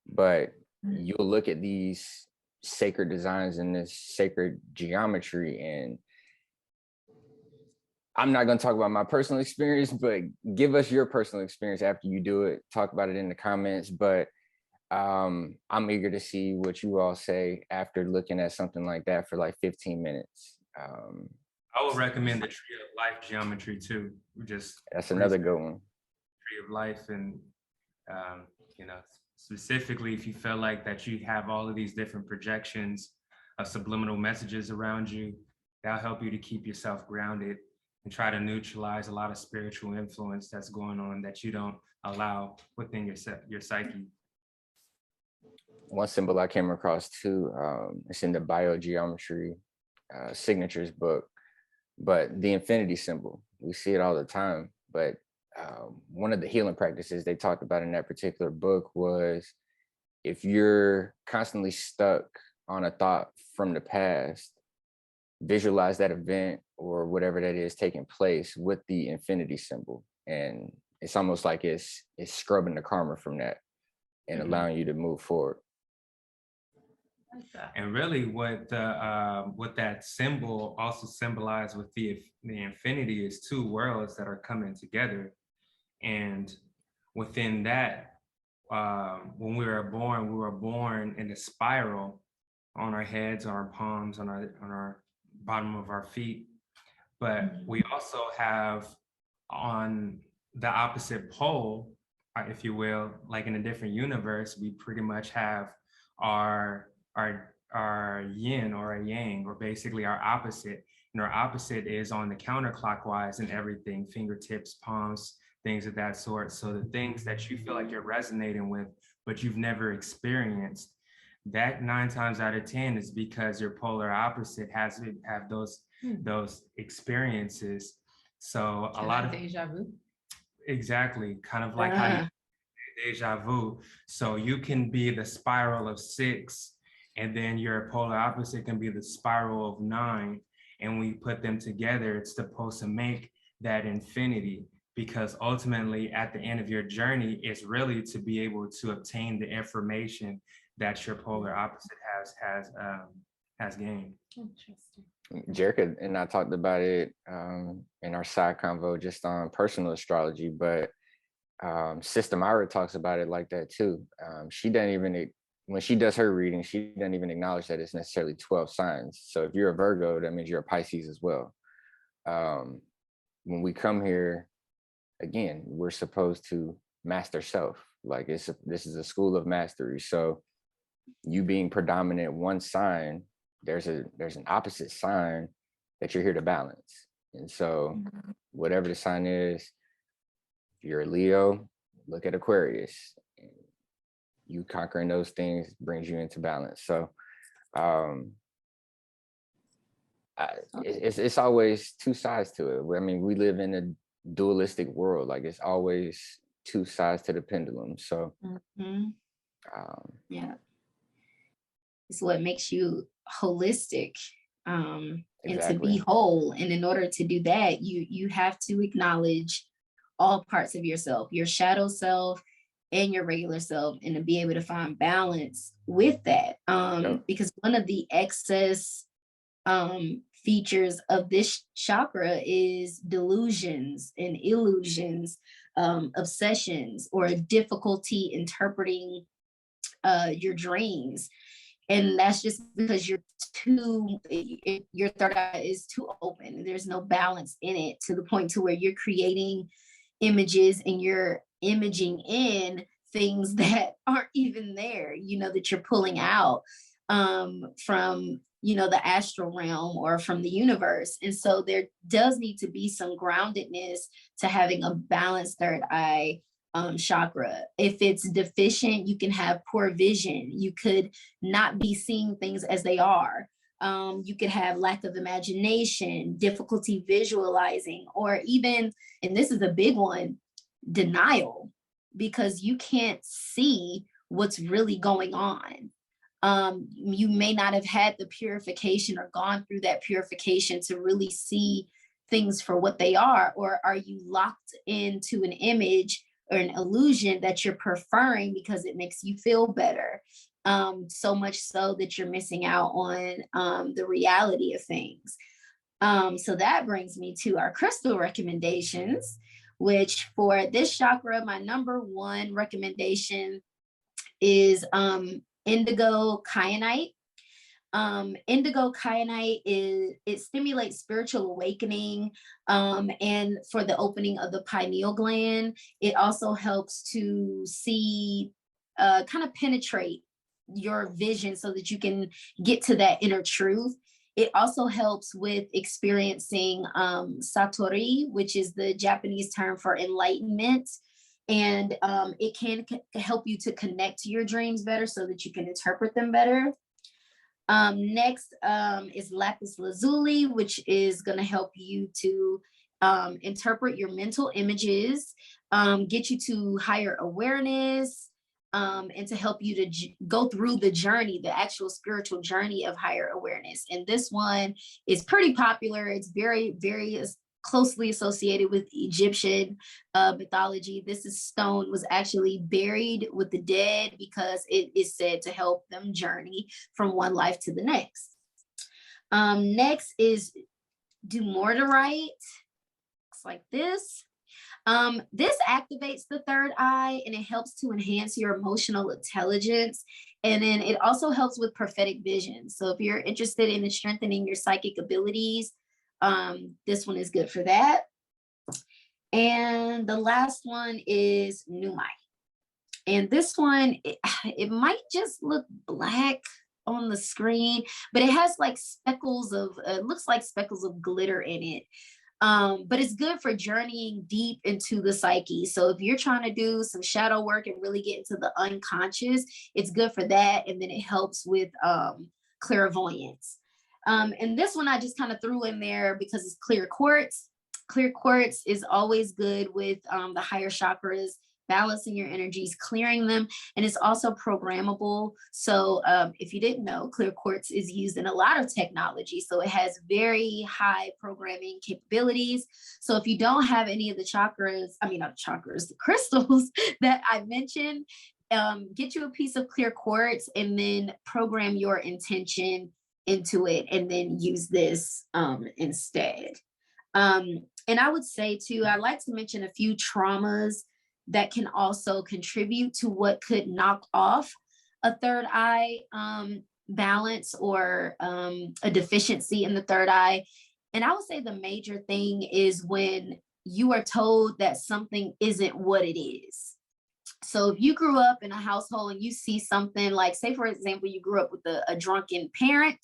But you'll look at these sacred designs and this sacred geometry, and I'm not going to talk about my personal experience, but give us your personal experience after you do it. Talk about it in the comments. But I'm eager to see what you all say after looking at something like that for like 15 minutes. I would recommend the Tree of Life geometry too. That's another good one. Tree of Life, and you know, specifically if you feel like that you have all of these different projections of subliminal messages around you, that'll help you to keep yourself grounded and try to neutralize a lot of spiritual influence that's going on that you don't allow within your psyche. One symbol I came across too, it's in the biogeometry signatures book, but the infinity symbol, we see it all the time. But one of the healing practices they talked about in that particular book was, if you're constantly stuck on a thought from the past, visualize that event or whatever that is taking place with the infinity symbol. And it's almost like it's scrubbing the karma from that and allowing you to move forward. And really what that symbol also symbolized with the infinity is 2 worlds that are coming together. And within that, when we were born in a spiral on our heads, on our palms, on our bottom of our feet. But we also have on the opposite pole, if you will, like in a different universe, we pretty much have our yin or a yang, or basically our opposite. And our opposite is on the counterclockwise and everything, fingertips, palms, things of that sort. So the things that you feel like you're resonating with, but you've never experienced, that 9 times out of 10 is because your polar opposite have those experiences. So a lot of deja vu. Exactly, kind of like how you deja vu. So you can be the spiral of 6, and then your polar opposite can be the spiral of 9. And when you put them together, it's supposed to make that infinity, because ultimately at the end of your journey, it's really to be able to obtain the information that your polar opposite has gained. Interesting. Jerica and I talked about it in our side convo just on personal astrology, but Sister Myra talks about it like that too. She doesn't even, when she does her reading, she doesn't even acknowledge that it's necessarily 12 signs. So if you're a Virgo, that means you're a Pisces as well. When we come here, again, we're supposed to master self. Like this is a school of mastery. So you being predominant one sign, there's an opposite sign that you're here to balance. And so whatever the sign is, if you're a Leo, look at Aquarius. You conquering those things brings you into balance. So it's always 2 sides to it. I mean, we live in a dualistic world. Like it's always 2 sides to the pendulum. So yeah, it's what makes you holistic, and to be whole. And in order to do that, you have to acknowledge all parts of yourself, your shadow self and your regular self, and to be able to find balance with that. Because one of the excess features of this chakra is delusions and illusions, obsessions, or difficulty interpreting your dreams. And that's just because your third eye is too open. There's no balance in it, to the point to where you're creating images and you're imaging in things that aren't even there, that you're pulling out from, the astral realm or from the universe. And so there does need to be some groundedness to having a balanced third eye chakra. If it's deficient, you can have poor vision. You could not be seeing things as they are. You could have lack of imagination, difficulty visualizing, or even, and this is a big one, denial, because you can't see what's really going on. You may not have had the purification or gone through that purification to really see things for what they are. Or are you locked into an image or an illusion that you're preferring because it makes you feel better? So much so that you're missing out on the reality of things. So that brings me to our crystal recommendations, which for this chakra, my number one recommendation is indigo kyanite. Indigo kyanite it stimulates spiritual awakening, and for the opening of the pineal gland. It also helps to see, kind of penetrate your vision so that you can get to that inner truth. It also helps with experiencing satori, which is the Japanese term for enlightenment. And it can help you to connect to your dreams better so that you can interpret them better. Next is lapis lazuli, which is going to help you to interpret your mental images, get you to higher awareness, and to help you to go through the journey, the actual spiritual journey of higher awareness. And this one is pretty popular. It's very, very closely associated with Egyptian mythology. This stone was actually buried with the dead because it is said to help them journey from one life to the next. Next is dumortierite. Looks like this. This activates the third eye and it helps to enhance your emotional intelligence. And then it also helps with prophetic vision. So if you're interested in strengthening your psychic abilities, this one is good for that. And the last one is numite. And this one, it might just look black on the screen, but it has like speckles of, it looks like speckles of glitter in it. But it's good for journeying deep into the psyche. So if you're trying to do some shadow work and really get into the unconscious, it's good for that. And then it helps with clairvoyance. And this one I just kind of threw in there because it's clear quartz. Clear quartz is always good with the higher chakras, balancing your energies, clearing them, and it's also programmable. So if you didn't know, clear quartz is used in a lot of technology. So it has very high programming capabilities. So if you don't have any of the the crystals that I mentioned, get you a piece of clear quartz and then program your intention into it and then use this instead. And I would say too, I'd like to mention a few traumas that can also contribute to what could knock off a third eye balance or a deficiency in the third eye. And I would say the major thing is when you are told that something isn't what it is. So if you grew up in a household and you see something like, say, for example, you grew up with a drunken parent,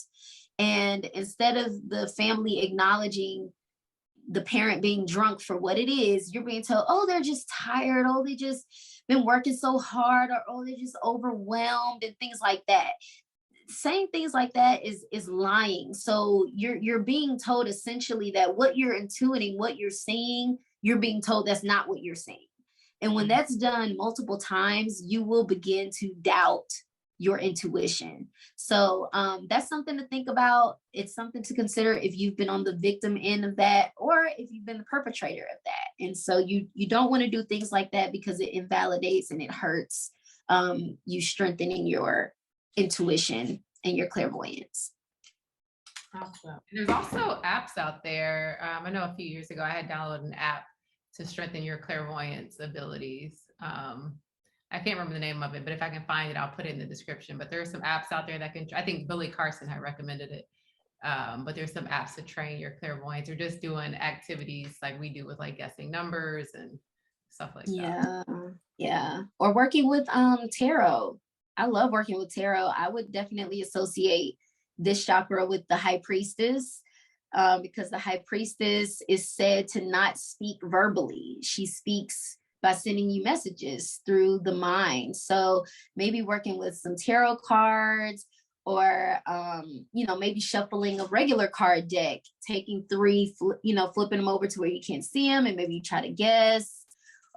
and instead of the family acknowledging the parent being drunk for what it is, you're being told, oh, they're just tired. Oh, they just been working so hard, or oh, they're just overwhelmed and things like that. Saying things like that is lying. So you're being told essentially that what you're intuiting, what you're seeing, you're being told that's not what you're seeing. And when that's done multiple times, you will begin to doubt your intuition. So that's something to think about. It's something to consider if you've been on the victim end of that, or if you've been the perpetrator of that. And so you don't want to do things like that, because it invalidates and it hurts you strengthening your intuition and your clairvoyance. Awesome. And there's also apps out there. I know a few years ago I had downloaded an app to strengthen your clairvoyance abilities. I can't remember the name of it, but if I can find it, I'll put it in the description. But there are some apps out there that can, I think Billy Carson had recommended it. But there's some apps to train your clairvoyance, or just doing activities like we do with like guessing numbers and stuff like that. Yeah. Or working with tarot. I love working with tarot. I would definitely associate this chakra with the high priestess, because the high priestess is said to not speak verbally. She speaks by sending you messages through the mind. So maybe working with some tarot cards, or maybe shuffling a regular card deck, taking 3, flipping them over to where you can't see them, and maybe you try to guess.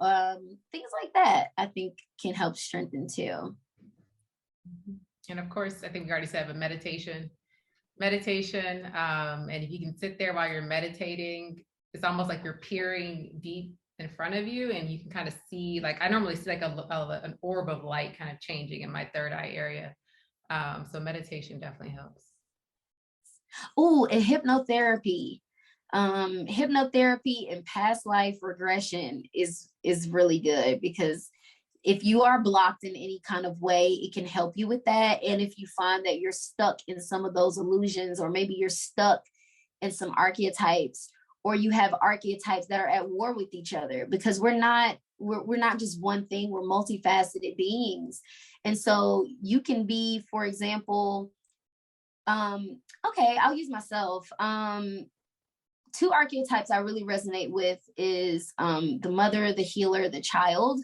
Things like that, I think, can help strengthen too. And of course, I think we already said, but meditation. And if you can sit there while you're meditating, it's almost like you're peering deep in front of you, and you can kind of see, like, I normally see like an orb of light kind of changing in my third eye area. So meditation definitely helps. Oh, and hypnotherapy. Hypnotherapy and past life regression is really good, because if you are blocked in any kind of way, it can help you with that. And if you find that you're stuck in some of those illusions, or maybe you're stuck in some archetypes, or you have archetypes that are at war with each other, because we're not just one thing, we're multifaceted beings. And so you can be, for example, I'll use myself. 2 archetypes I really resonate with is the mother, the healer, the child.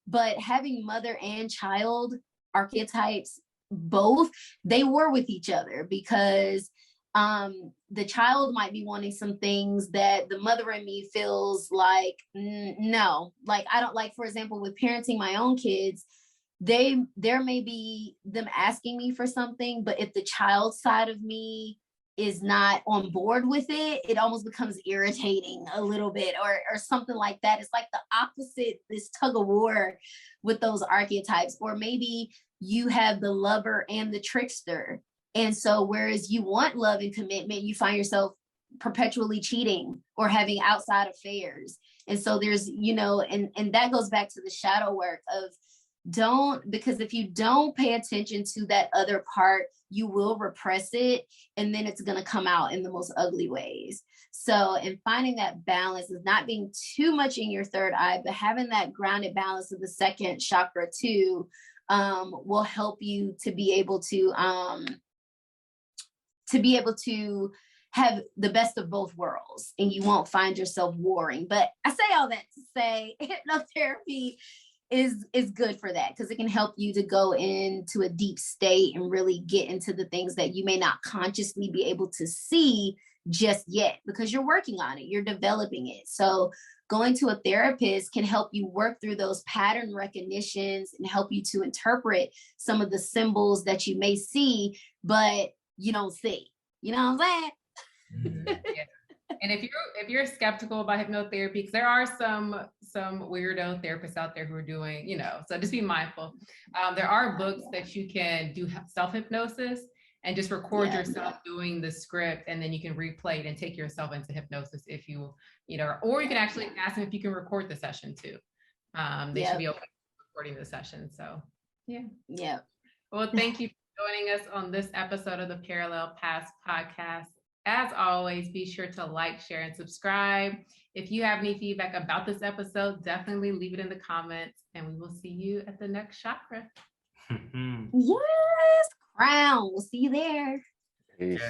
But having mother and child archetypes, both, they war with each other, because the child might be wanting some things that the mother in me feels like, no, like, I don't like. For example, with parenting my own kids, there may be them asking me for something, but if the child side of me is not on board with it, it almost becomes irritating a little bit, or something like that. It's like the opposite, this tug of war with those archetypes. Or maybe you have the lover and the trickster. And so whereas you want love and commitment, you find yourself perpetually cheating or having outside affairs. And so there's, and that goes back to the shadow work of because if you don't pay attention to that other part, you will repress it, and then it's going to come out in the most ugly ways. So, in finding that balance is not being too much in your third eye, but having that grounded balance of the second chakra too, will help you to be able to have the best of both worlds, and you won't find yourself warring. But I say all that to say hypnotherapy is good for that, because it can help you to go into a deep state and really get into the things that you may not consciously be able to see just yet, because you're working on it, you're developing it. So going to a therapist can help you work through those pattern recognitions and help you to interpret some of the symbols that you may see, but you don't see. You know what I'm saying? Yeah. And if you're skeptical about hypnotherapy, because there are some weirdo therapists out there who are doing, so just be mindful. There are books that you can do self-hypnosis and just record yourself doing the script, and then you can replay it and take yourself into hypnosis if you, or you can actually ask them if you can record the session too. They should be okay with recording the session. So yeah. Well, thank you for joining us on this episode of the Parallel Paths podcast. As always, be sure to like, share, and subscribe. If you have any feedback about this episode, definitely leave it in the comments, and we will see you at the next chakra. Yes, crown. We'll see you there. Peace.